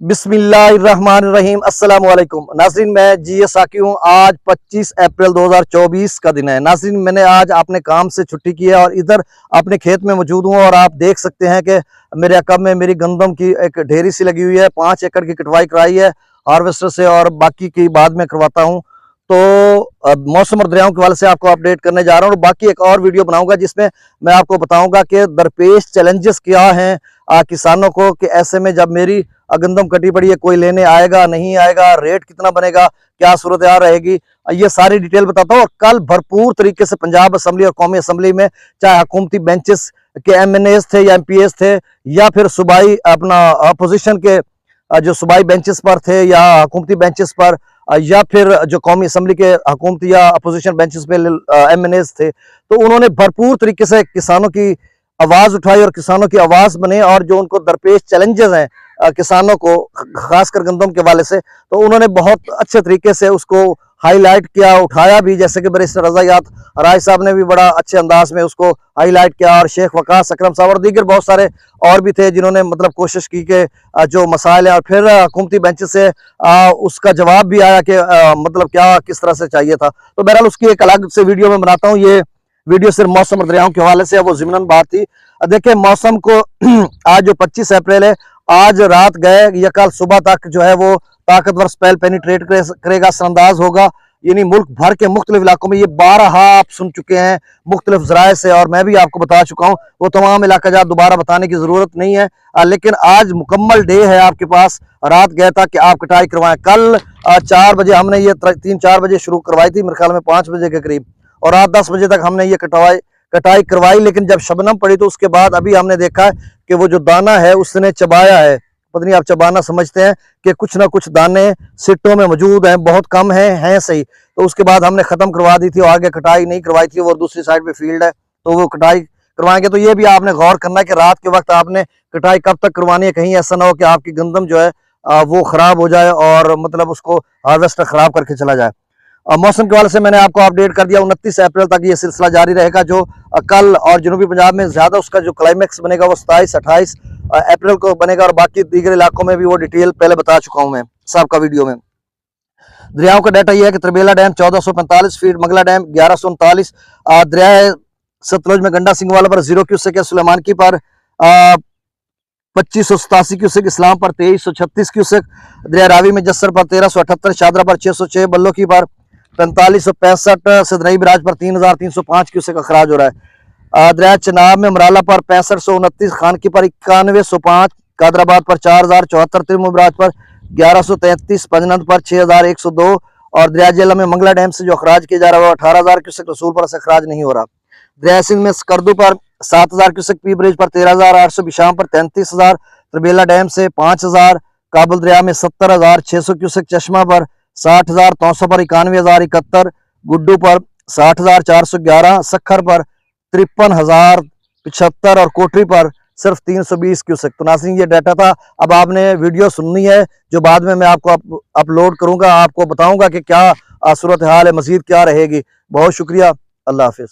बिस्मिल्लाहिर्रहमानिर्रहीम। अस्सलाम वालेकुम नाज़रीन, मैं जी साकी हूँ। आज 25 अप्रैल 2024 का दिन है। नाज़रीन, मैंने आज अपने काम से छुट्टी की है और इधर अपने खेत में मौजूद हूँ और आप देख सकते हैं कि मेरे अकब में मेरी गंदम की एक ढेरी सी लगी हुई है। 5 एकड़ की कटवाई कराई है हार्वेस्टर से और बाकी की बाद में करवाता हूँ। तो मौसम और दरियाओं के हवाले से आपको अपडेट करने जा रहा हूँ और बाकी एक और वीडियो बनाऊंगा जिसमें मैं आपको बताऊंगा कि दरपेश चैलेंजेस क्या हैं किसानों को, कि ऐसे में जब मेरी गंदम कटी पड़ी है, कोई लेने आएगा नहीं आएगा, रेट कितना बनेगा, क्या सूरत हाल रहेगी, ये सारी डिटेल बताता हूँ। और कल भरपूर तरीके से पंजाब असम्बली और कौमी असम्बली में चाहे हुकूमती बेंचेस के MNAs थे या MPs थे या फिर सूबाई अपना अपोजिशन के जो सूबाई बेंचेस पर थे या हुकूमती बेंचेस पर या फिर जो कौमी असम्बली के हुकूमती या अपोजिशन बेंचेस पे MNAs थे, तो उन्होंने भरपूर तरीके से किसानों की आवाज उठाई और किसानों की आवाज बने और जो उनको दरपेश चैलेंजेस हैं किसानों को खासकर गंदम के वाले से, तो उन्होंने बहुत अच्छे तरीके से उसको हाईलाइट किया, उठाया भी। जैसे कि बैरिस्टर रज़ायात राय साहब ने भी बड़ा अच्छे अंदाज में उसको हाईलाइट किया और शेख वकास अकरम साहब और दीगर बहुत सारे और भी थे जिन्होंने मतलब कोशिश की कि जो मसाइल है और फिर हुकूमती बेंच से उसका जवाब भी आया कि मतलब क्या किस तरह से चाहिए था। तो बहरहाल उसकी एक अलग से वीडियो में बनाता हूँ। ये वीडियो सिर्फ मौसम और दरियाओं के हवाले से है, वो ज़िमनन बात थी। देखिए मौसम को आज जो 25 अप्रैल है, आज रात गए या कल सुबह तक जो है वो ताकतवर स्पेल पेनिट्रेट करेगा, असरअंदाज होगा। यानी मुल्क भर के मुख्तलिफ इलाकों में, ये 12 आप सुन चुके हैं मुख्तलिफ जराए से और मैं भी आपको बता चुका हूँ, वो तमाम इलाका जात दोबारा बताने की जरूरत नहीं है। लेकिन आज मुकम्मल डे है आपके पास, रात गया था कि आप कटाई करवाएं। कल 4 बजे हमने ये 3-4 बजे शुरू करवाई थी, मेरे ख्याल में 5 बजे के करीब, और रात 10 बजे तक हमने ये कटाई करवाई। लेकिन जब शबनम पड़ी तो उसके बाद अभी हमने देखा है कि वो जो दाना है उसने चबाया है। पता नहीं आप चबाना समझते हैं कि कुछ ना कुछ दाने सिट्टों में मौजूद हैं, बहुत कम हैं सही। तो उसके बाद हमने खत्म करवा दी थी और आगे कटाई नहीं करवाई थी, वो दूसरी साइड पे फील्ड है तो वो कटाई करवाएंगे। तो ये भी आपने गौर करना है कि रात के वक्त आपने कटाई कब तक करवानी है, कहीं ऐसा ना हो कि आपकी गंदम जो है वो खराब हो जाए और मतलब उसको हार्वेस्टर खराब करके चला जाए। मौसम के वाले से मैंने आपको अपडेट कर दिया। 29 अप्रैल तक ये सिलसिला जारी रहेगा। जो कल और जनूबी पंजाब में ज्यादा उसका जो क्लाइमेक्स बनेगा वो 27-28 अप्रैल को बनेगा और बाकी दीगर इलाकों में भी वो डिटेल पहले बता चुका हूं मैं सबका वीडियो में। दरियाओं का डाटा यह है कि Tarbela dam 1445 feet, Mangla dam 1139, दरिया सतलुज में गंडा सिंह वाला पर 0 क्यूसेक है, सुलेमान की पर 2587 क्यूसेक, इस्लाम पर 2336 क्यूसेक, दरिया रावी में जस्सर पर 1378, शादरा पर 606, बल्लो की पर 4565, सदनई बराज पर 3305 क्यूसेक का खराज हो रहा है। दरिया चनाब में मराला पर 6529, खान की पर 9105, कादराबाद पर 4074, तिरमू बराज पर 1133, पंजनंद पर 6102 और दरिया जेला में मंगला डैम से जो अखराज किया जा रहा है वो 18000 क्यूसेक, रसूल पर अखराज नहीं हो रहा। दरिया सिंध में स्कर्दू पर 7000 क्यूसेक, पी ब्रिज पर 13800, बिशाम पर 33000, तरबेला डैम से 5000, काबुल दरिया में 70600 क्यूसेक, चश्मा पर 60000, तौसा पर 91071, गुड्डू पर 60411, सखर पर 53075 और कोटरी पर सिर्फ 320 क्यूसेक। तो नाज़रीन ये डाटा था। अब आपने वीडियो सुननी है जो बाद में मैं आपको अपलोड करूंगा, आपको बताऊंगा कि क्या सूरत हाल है, मजीद क्या रहेगी। बहुत शुक्रिया, अल्लाह हाफिज।